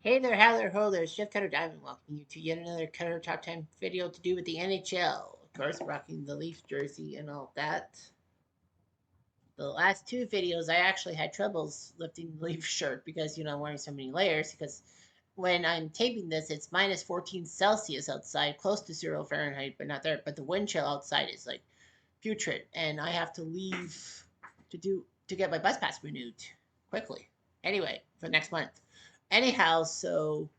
Hey there, how there, ho there, Chef Cutter Diamond welcoming you to yet another Cutter Top 10 video to do with the NHL. Of course, rocking the Leaf jersey and all that. The last two videos, I actually had troubles lifting the Leaf shirt because, I'm wearing so many layers. Because when I'm taping this, it's minus 14 Celsius outside, close to 0 Fahrenheit, but not there. But the wind chill outside is like putrid, and I have to leave to get my bus pass renewed quickly. Anyway, for next month. Anyhow, so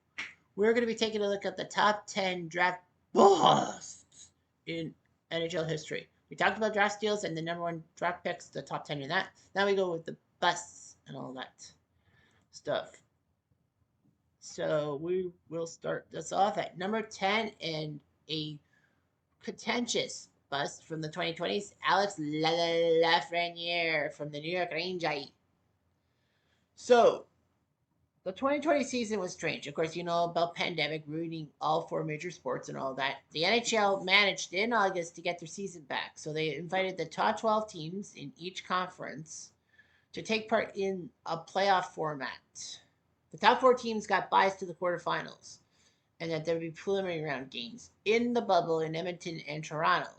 we're going to be taking a look at the top 10 draft busts in NHL history. We talked about draft steals and the number one draft picks, the top 10 in that. Now we go with the busts and all that stuff. So we will start this off at number 10 and a contentious bust from the 2020s, Alex Lafreniere from the New York Rangers. So the 2020 season was strange. Of course, you know about pandemic ruining all four major sports and all that. The NHL managed in August to get their season back. So they invited the top 12 teams in each conference to take part in a playoff format. The top four teams got byes to the quarterfinals, and that there would be preliminary round games in the bubble in Edmonton and Toronto.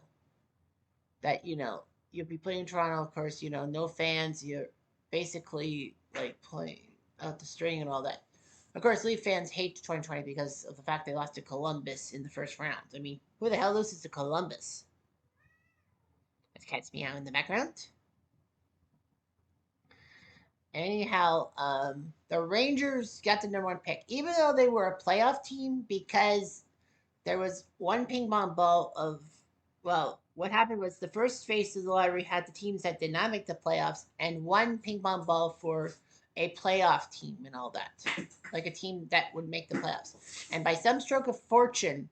That, you'll be playing in Toronto, of course, no fans. You're basically like playing out the string and all that. Of course, Leaf fans hate 2020 because of the fact they lost to Columbus in the first round. I mean, who the hell loses to Columbus? That's cat's meow in the background. Anyhow, the Rangers got the number one pick, even though they were a playoff team, because there was one ping pong ball of, well, what happened was the first phase of the lottery had the teams that did not make the playoffs and one ping pong ball for a playoff team and all that, like a team that would make the playoffs. And by some stroke of fortune,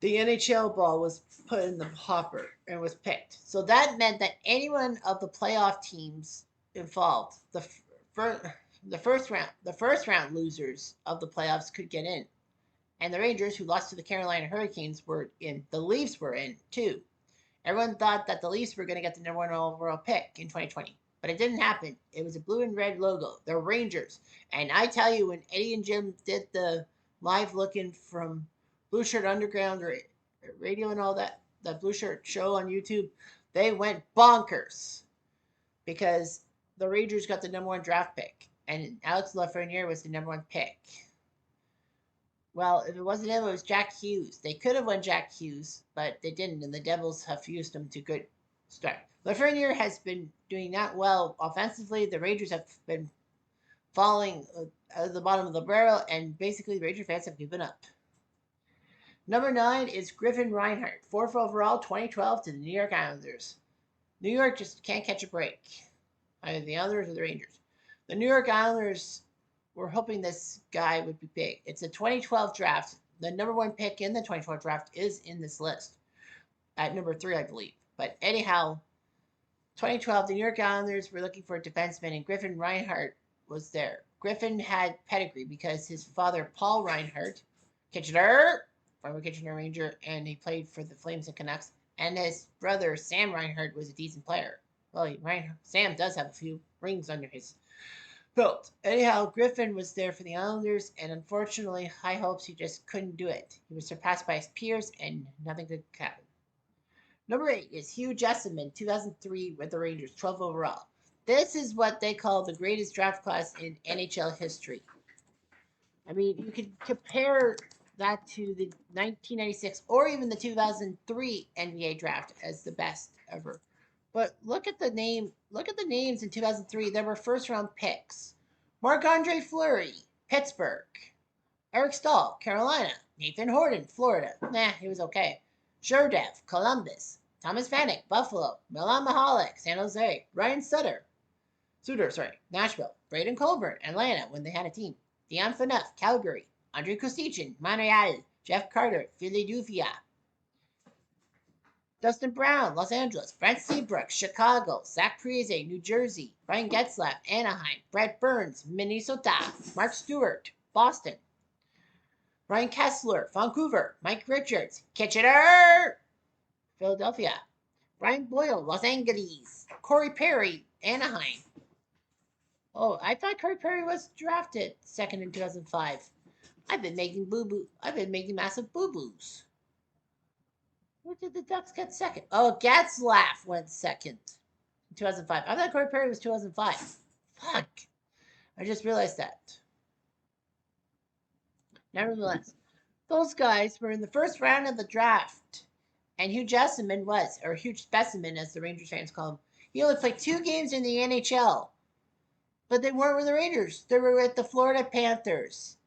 the NHL ball was put in the hopper and was picked. So that meant that any one of the playoff teams involved, the first round losers of the playoffs could get in, and the Rangers, who lost to the Carolina Hurricanes, were in. The Leafs were in too. Everyone thought that the Leafs were going to get the number one overall pick in 2020, but it didn't happen. It was a blue and red logo, the Rangers. And I tell you, when Eddie and Jim did the live looking from Blue Shirt Underground or radio and all that, the Blue Shirt show on YouTube, they went bonkers because the Rangers got the number one draft pick, and Alex Lafreniere was the number one pick. Well, if it wasn't him, it was Jack Hughes. They could have won Jack Hughes, but they didn't, and the Devils have used him to good start. Lafreniere has been doing that well offensively. The Rangers have been falling at the bottom of the barrel, and basically the Ranger fans have given up. Number 9 is Griffin Reinhart, 4th overall, 2012 to the New York Islanders. New York just can't catch a break. Either the Islanders or the Rangers. The New York Islanders were hoping this guy would be big. It's a 2012 draft. The number one pick in the 2012 draft is in this list at number 3, I believe. But anyhow, 2012, the New York Islanders were looking for a defenseman, and Griffin Reinhart was there. Griffin had pedigree because his father, Paul Reinhart, Kitchener, former Kitchener Ranger, and he played for the Flames and Canucks, and his brother, Sam Reinhart, was a decent player. Well, Sam does have a few rings under his belt. Anyhow, Griffin was there for the Islanders, and unfortunately, high hopes, he just couldn't do it. He was surpassed by his peers, and nothing could happen. Number 8 is Hugh Jessamine, 2003 with the Rangers, 12 overall. This is what they call the greatest draft class in NHL history. I mean, you could compare that to the 1996 or even the 2003 NBA draft as the best ever. But look at the names in 2003. There were first round picks. Marc-Andre Fleury, Pittsburgh. Eric Stahl, Carolina. Nathan Horton, Florida. Nah, he was okay. Sherdev, Columbus. Thomas Vanek, Buffalo. Milan Mahalik, San Jose. Ryan Sutter, Nashville. Braden Colburn, Atlanta, when they had a team. Dion Phaneuf, Calgary. Andrei Kostichin, Montreal. Jeff Carter, Philadelphia. Dustin Brown, Los Angeles. Brent Seabrook, Chicago. Zach Parise, New Jersey. Ryan Getzlaff, Anaheim. Brett Burns, Minnesota. Mark Stewart, Boston. Ryan Kessler, Vancouver. Mike Richards, Kitchener, Philadelphia. Brian Boyle, Los Angeles. Corey Perry, Anaheim. Oh, I thought Corey Perry was drafted second in 2005. I've been making boo boo. I've been making massive boo boos. Where did the Ducks get second? Oh, Getzlaff went second in 2005. I thought Corey Perry was 2005. Fuck. I just realized that. Nevertheless, those guys were in the first round of the draft. And Hugh Jessamine was, or Huge Specimen as the Rangers fans call him. He only played 2 games in the NHL. But they weren't with the Rangers. They were with the Florida Panthers.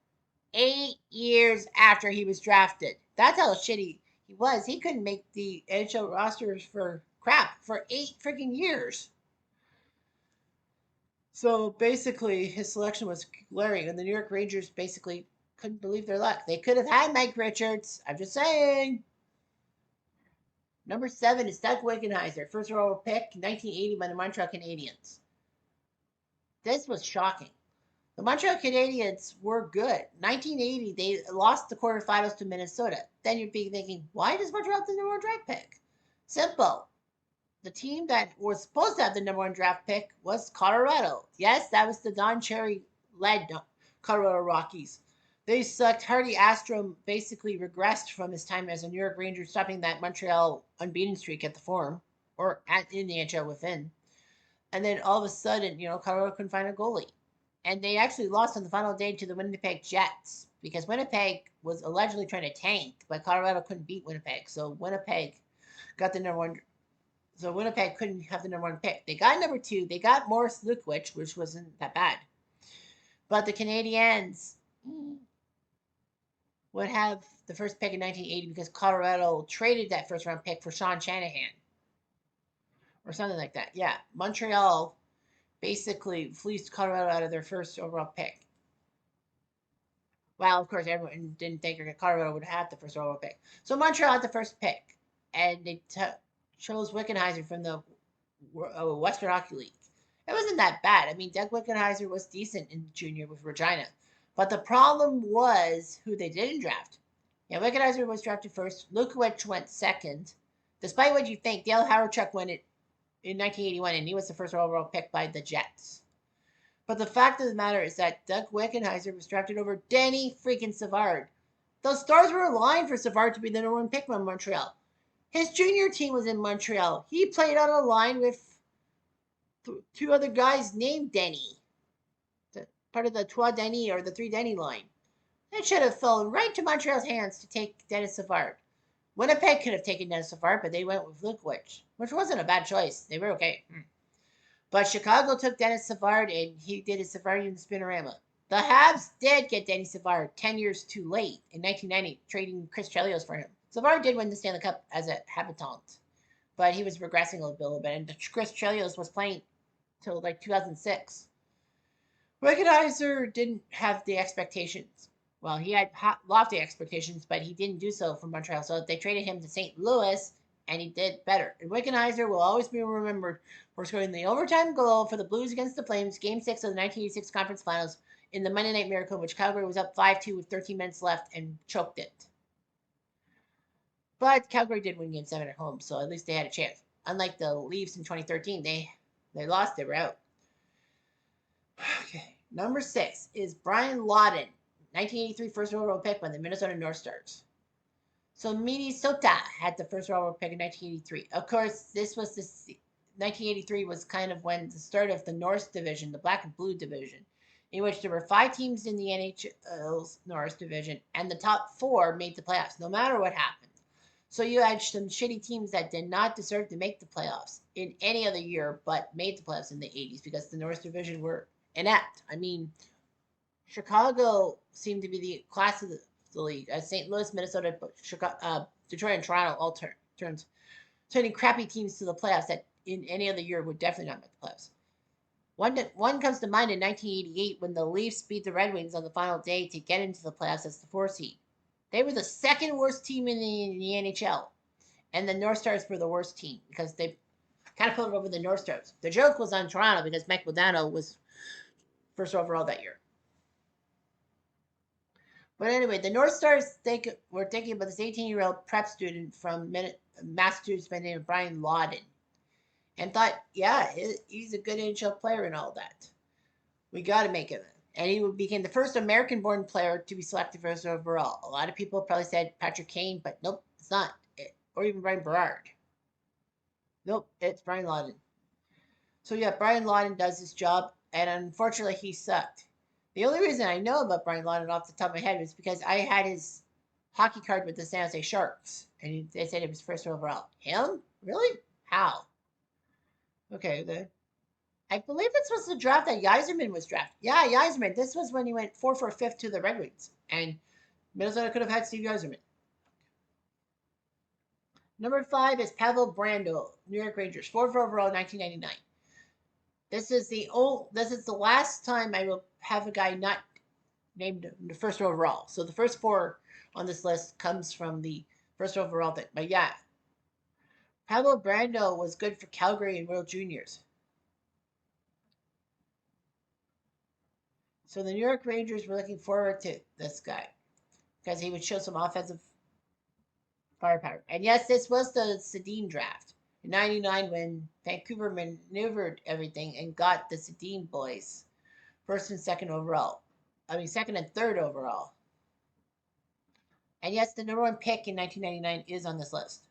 8 years after he was drafted. That's how shitty he was. He couldn't make the NHL rosters for crap for 8 freaking years. So basically, his selection was glaring, and the New York Rangers basically couldn't believe their luck. They could have had Mike Richards. I'm just saying. Number 7 is Doug Wickenheiser, first overall pick, 1980 by the Montreal Canadiens. This was shocking. The Montreal Canadiens were good. 1980, they lost the quarterfinals to Minnesota. Then you'd be thinking, why does Montreal have the number 1 draft pick? Simple. The team that was supposed to have the number 1 draft pick was Colorado. Yes, that was the Don Cherry led Colorado Rockies. They sucked. Hardy Astrom basically regressed from his time as a New York Ranger, stopping that Montreal unbeaten streak at the Forum, or in the NHL within. And then all of a sudden, Colorado couldn't find a goalie. And they actually lost on the final day to the Winnipeg Jets because Winnipeg was allegedly trying to tank, but Colorado couldn't beat Winnipeg. So Winnipeg got the number 1. So Winnipeg couldn't have the number 1 pick. They got number 2. They got Morris Lukwich, which wasn't that bad. But the Canadiens would have the first pick in 1980 because Colorado traded that first round pick for Sean Shanahan or something like that. Yeah, Montreal basically fleeced Colorado out of their first overall pick. Well, of course, everyone didn't think Colorado would have the first overall pick. So Montreal had the first pick, and they chose Wickenheiser from the Western Hockey League. It wasn't that bad. I mean, Doug Wickenheiser was decent in junior with Regina. But the problem was who they didn't draft. Yeah, Wickenheiser was drafted first. Lukwich went second. Despite what you think, Dale Hawerchuk went it in 1981, and he was the first overall pick by the Jets. But the fact of the matter is that Doug Wickenheiser was drafted over Denny freaking Savard. Those stars were aligned for Savard to be the number 1 pick by Montreal. His junior team was in Montreal. He played on a line with 2 other guys named Denny. Part of the Trois Denny or the 3 Denny line. That should have fallen right to Montreal's hands to take Dennis Savard. Winnipeg could have taken Dennis Savard, but they went with Lukwich, which wasn't a bad choice. They were okay. But Chicago took Dennis Savard, and he did his Savardian spinorama. The Habs did get Dennis Savard 10 years too late in 1990, trading Chris Chelios for him. Savard did win the Stanley Cup as a habitant, but he was regressing a little bit, and Chris Chelios was playing till like 2006. Wickenheiser didn't have the expectations. Well, he had lofty expectations, but he didn't do so for Montreal. So they traded him to St. Louis, and he did better. And Wickenheiser will always be remembered for scoring the overtime goal for the Blues against the Flames, Game 6 of the 1986 Conference Finals in the Monday Night Miracle, which Calgary was up 5-2 with 13 minutes left and choked it. But Calgary did win Game 7 at home, so at least they had a chance. Unlike the Leafs in 2013, they lost, they were out. Okay, number 6 is Brian Lawton, 1983 first overall pick by the Minnesota North Stars. So Minnesota had the first overall pick in 1983. Of course, this was 1983 was kind of when the start of the North Division, the Black and Blue Division, in which there were 5 teams in the NHL's North Division, and the top 4 made the playoffs, no matter what happened. So you had some shitty teams that did not deserve to make the playoffs in any other year, but made the playoffs in the 80s because the North Division were inept. I mean, Chicago seemed to be the class of the league. St. Louis, Minnesota, Chicago, Detroit, and Toronto all turned sending crappy teams to the playoffs that in any other year would definitely not make the playoffs. One comes to mind in 1988 when the Leafs beat the Red Wings on the final day to get into the playoffs as the 4th seed. They were the second worst team in the NHL, and the North Stars were the worst team because they kind of put it over the North Stars. The joke was on Toronto because Mike Modano was first overall that year. But anyway, the North Stars were thinking about this 18-year-old prep student from Massachusetts by the name of Brian Lawton, and thought, yeah, he's a good NHL player and all that. We got to make it. And he became the first American-born player to be selected first overall. A lot of people probably said Patrick Kane, but nope, it's not. Or even Brian Berard. Nope, it's Brian Lawton. So yeah, Brian Lawton does his job, and unfortunately, he sucked. The only reason I know about Brian Lawton off the top of my head was because I had his hockey card with the San Jose Sharks, and they said it was first overall. Him? Really? How? Okay, then. I believe this was the draft that Yzerman was drafted. Yeah, Yzerman. This was when he went 4 for 5 to the Red Wings, and Minnesota could have had Steve Yzerman. Number 5 is Pavel Brando, New York Rangers, 4 for overall, 1999. This is the last time I will have a guy not named the first overall. So the first 4 on this list comes from the first overall thing. But yeah, Pavel Brando was good for Calgary and World Juniors. So the New York Rangers were looking forward to this guy because he would show some offensive firepower. And yes, this was the Sedin draft in '99 when Vancouver maneuvered everything and got the Sedin boys first and second overall. I mean, second and third overall. And yes, the number 1 pick in 1999 is on this list.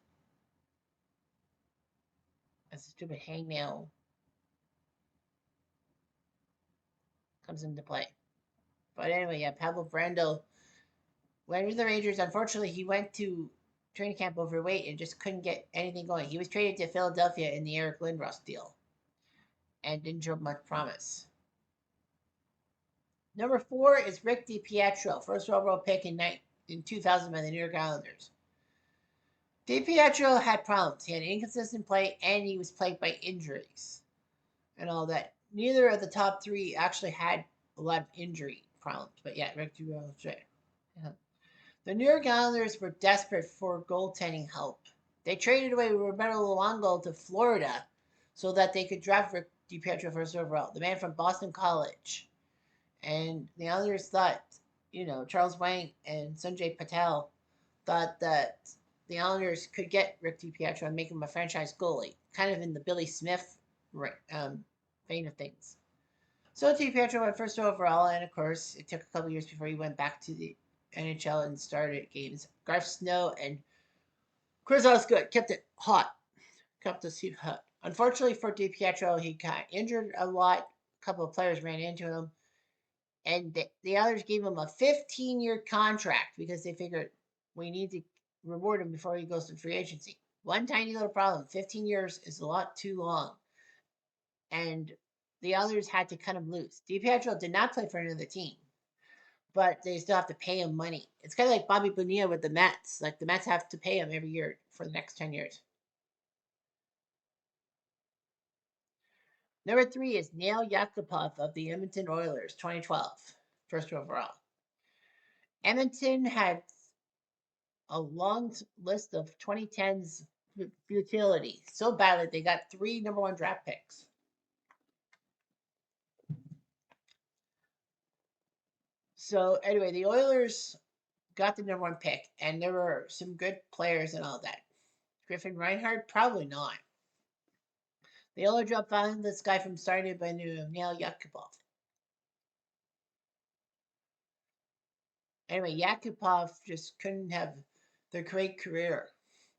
That's a stupid hangnail comes into play. But anyway, yeah, Pablo Brando went to the Rangers. Unfortunately, he went to training camp overweight and just couldn't get anything going. He was traded to Philadelphia in the Eric Lindros deal and didn't show much promise. Number 4 is Rick DiPietro, first overall pick in 2000 by the New York Islanders. DiPietro had problems. He had inconsistent play and he was plagued by injuries and all that. Neither of the top 3 actually had a lot of injury problems, but yeah, Rick DiPietro. Yeah. The New York Islanders were desperate for goaltending help. They traded away Roberto Luongo to Florida so that they could draft Rick DiPietro first overall, the man from Boston College. And the Islanders thought, Charles Wang and Sanjay Patel thought that the Islanders could get Rick DiPietro and make him a franchise goalie, kind of in the Billy Smith vein of things. So DiPietro went first overall, and of course, it took a couple years before he went back to the NHL and started games. Garth Snow and Chris Osgood kept it hot, kept the seat hot. Unfortunately for DiPietro, he got injured a lot. A couple of players ran into him, and the others gave him a 15-year contract because they figured we need to reward him before he goes to free agency. One tiny little problem: 15 years is a lot too long, and the others had to cut him loose. DiPietro did not play for another team, but they still have to pay him money. It's kind of like Bobby Bonilla with the Mets. Like the Mets have to pay him every year for the next 10 years. Number 3 is Nail Yakupov of the Edmonton Oilers, 2012, first overall. Edmonton had a long list of 2010's futility so bad that they got 3 number 1 draft picks. So anyway, the Oilers got the number 1 pick, and there were some good players and all that. Griffin Reinhardt, probably not. The Oilers job found this guy from started by Nail Yakupov. Anyway, Yakupov just couldn't have the great career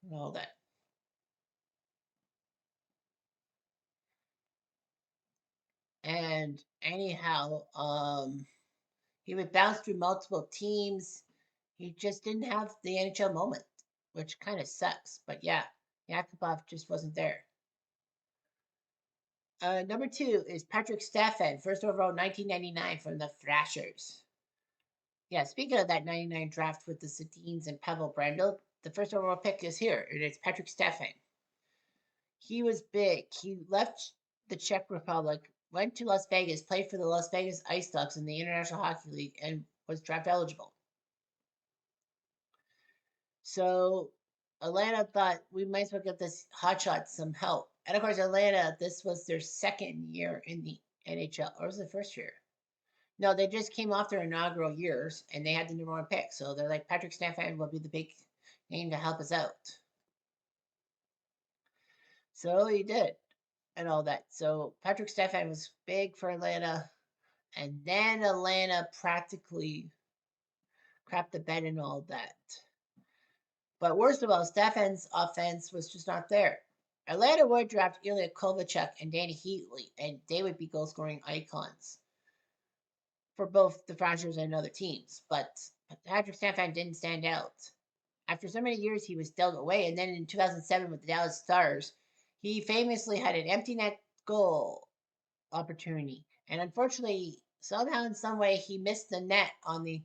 and all that. And anyhow, he would bounce through multiple teams. He just didn't have the NHL moment, which kind of sucks. But yeah, Yakupov just wasn't there. Number 2 is Patrick Stefan, first overall 1999 from the Thrashers. Yeah, speaking of that 99 draft with the Sedins and Pavel Brando, the first overall pick is here. It is Patrick Stefan. He was big. He left the Czech Republic, went to Las Vegas, played for the Las Vegas Ice Ducks in the International Hockey League, and was draft eligible. So Atlanta thought we might as well get this hotshot some help. And of course, Atlanta, this was their second year in the NHL, or was it the first year? No, they just came off their inaugural years and they had the number 1 pick. So they're like, Patrick Stefan will be the big name to help us out. So he did and all that. So Patrick Stefan was big for Atlanta. And then Atlanta practically crapped the bed and all that. But worst of all, Stefan's offense was just not there. Atlanta would draft Ilya Kovalchuk and Danny Heatley, and they would be goal scoring icons for both the Thrashers and other teams. But Patrick Stefan didn't stand out. After so many years, he was dealt away, and then in 2007 with the Dallas Stars, he famously had an empty net goal opportunity. And unfortunately, somehow in some way, he missed the net on the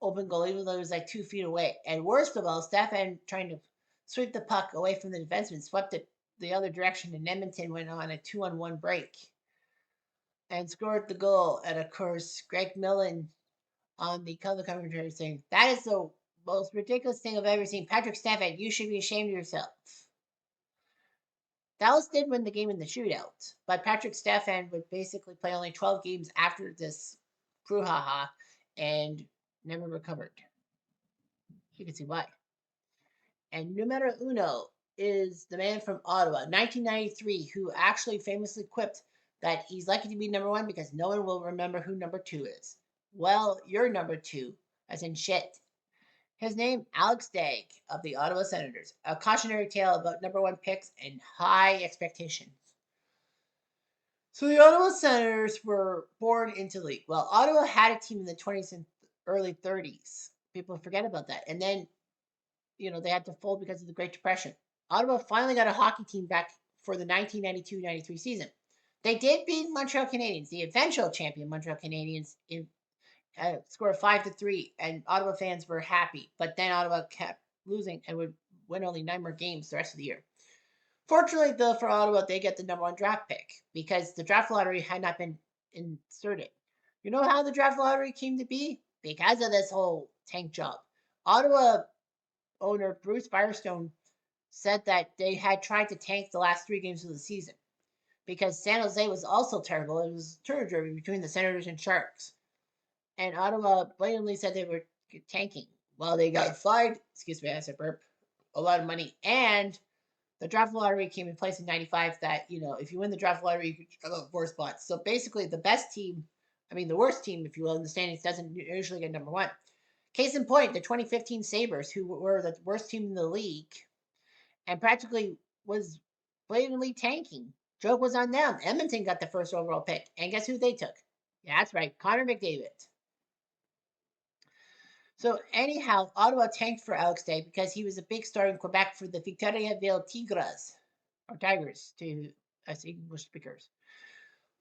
open goal, even though it was like 2 feet away. And worst of all, Stefan trying to sweep the puck away from the defenseman, swept it the other direction, and Edmonton went on a 2-on-1 break and scored the goal. And of course, Greg Millen on the color commentary saying, "That is the most ridiculous thing I've ever seen. Patrick Stefan, you should be ashamed of yourself." Dallas did win the game in the shootout, but Patrick Stefan would basically play only 12 games after this brouhaha and never recovered. You can see why. And numero uno is the man from Ottawa, 1993, who actually famously quipped that he's lucky to be number one because no one will remember who number two is. Well, you're number two, as in shit. His name, Alex Dagg of the Ottawa Senators, a cautionary tale about number one picks and high expectations. So the Ottawa Senators were born into the league. Well, Ottawa had a team in the 20s and early 30s. People forget about that. And then, they had to fold because of the Great Depression. Ottawa finally got a hockey team back for the 1992-93 season. They did beat Montreal Canadiens, the eventual champion Montreal Canadiens, in score 5-3, and Ottawa fans were happy. But then Ottawa kept losing and would win only 9 more games the rest of the year. Fortunately, though, for Ottawa, they get the number one draft pick because the draft lottery had not been inserted. You know how the draft lottery came to be? Because of this whole tank job. Ottawa owner Bruce Firestone said that they had tried to tank the last 3 games of the season because San Jose was also terrible. It was turner derby between the Senators and Sharks. And Ottawa blatantly said they were tanking. Well, they got fined, excuse me, I said burp, a lot of money. And the draft lottery came in place in 95 that, if you win the draft lottery, you could go 4 spots. So basically, the best team, the worst team, if you will, in the standings doesn't usually get number one. Case in point, the 2015 Sabres, who were the worst team in the league and practically was blatantly tanking. Joke was on them. Edmonton got the first overall pick. And guess who they took? Yeah, that's right, Connor McDavid. So anyhow, Ottawa tanked for Alex Day because he was a big star in Quebec for the Victoriaville Tigres, or Tigers to us English speakers.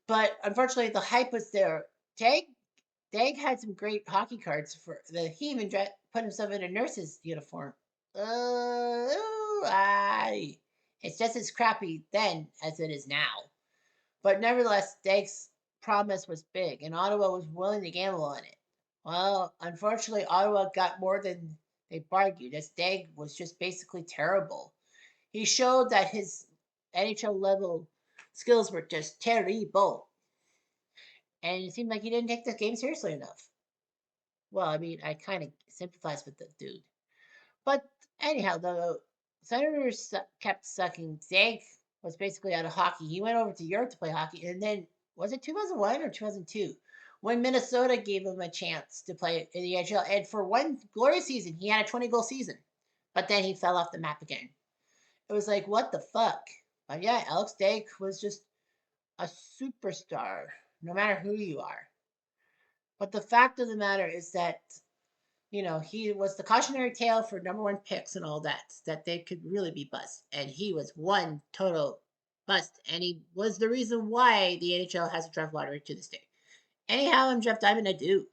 But unfortunately, the hype was there. Dag had some great hockey cards he even put himself in a nurse's uniform. It's just as crappy then as it is now. But nevertheless, Dag's promise was big, and Ottawa was willing to gamble on it. Well, unfortunately, Ottawa got more than they bargained, as Dag was just basically terrible. He showed that his NHL level skills were just terrible. And it seemed like he didn't take the game seriously enough. Well, I kind of sympathize with the dude. But anyhow, the Senators kept sucking. Dag was basically out of hockey. He went over to Europe to play hockey, and then, was it 2001 or 2002? When Minnesota gave him a chance to play in the NHL. And for one glorious season, he had a 20-goal season. But then he fell off the map again. It was like, what the fuck? But yeah, Alex Dag was just a superstar, no matter who you are. But the fact of the matter is that, he was the cautionary tale for number one picks and all that they could really be bust. And he was one total bust. And he was the reason why the NHL has a draft lottery to this day. Anyhow, I'm Jeff Diamond. I do.